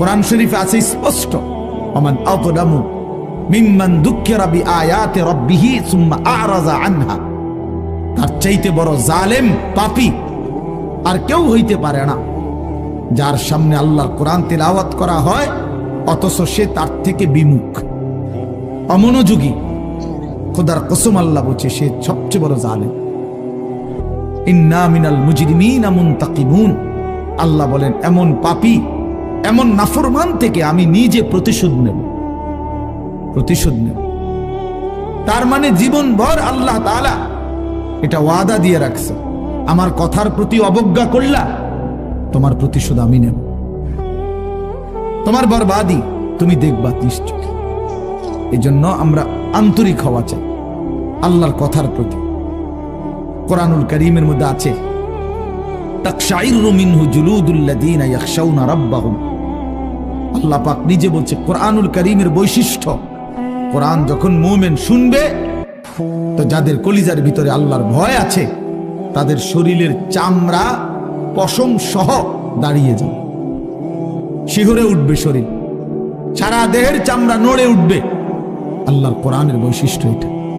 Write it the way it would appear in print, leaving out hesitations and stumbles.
কোরআন শরীফে আছে স্পষ্ট, ওমান আযলামু মিম্মান দুক্কিরা বিআয়াতি রাব্বিহি সুম্মা আ'রাযা আনহা। তার চাইতে বড় জালেম পাপী আর কেউ হইতে পারে না, যার সামনে আল্লাহর কোরআন তিলাওয়াত করা হয় অথচ সে তার থেকে বিমুখ, অমনোযোগী। খোদার কসম আল্লাহ বলছে সে সবচেয়ে বড় জালেম। ইন্না মিনাল মুজরিমিনা মুনতাকিমুন। আল্লাহ বলেন এমন পাপী, এমন নাফরমান থেকে আমি নিজে প্রতিশোধ নেব, প্রতিশোধ নেব। তার মানে জীবনভর আল্লাহ তাআলা এটা ওয়াদা দিয়ে রাখছে, আমার কথার প্রতি অবজ্ঞা করলা, তোমার প্রতিশোধ আমি নেব, তোমার বরবাদি তুমি দেখবা নিশ্চয়। এই জন্য আমরা আন্তরিক হওয়া চাই আল্লাহর কথার প্রতি। কোরআনুল কারীমের মধ্যে আছে তাকশাইরু মিনহু জুলুদুল্লাযীনা ইয়াখশাউনা রাব্বাহুম। আল্লাহ পাক নিজে বলছে কোরআনুল কারীমের বৈশিষ্ট্য, কোরআন যখন মুমিন শুনবে তো যাদের কলিজার ভিতরে আল্লাহর ভয় আছে তাদের শরীরের চামড়া পশম সহ দাঁড়িয়ে যাবে, শিহরে উঠবে শরীর, সারা দেহের চামড়া নড়ে উঠবে। আল্লাহর কোরআনের বৈশিষ্ট্য এটা।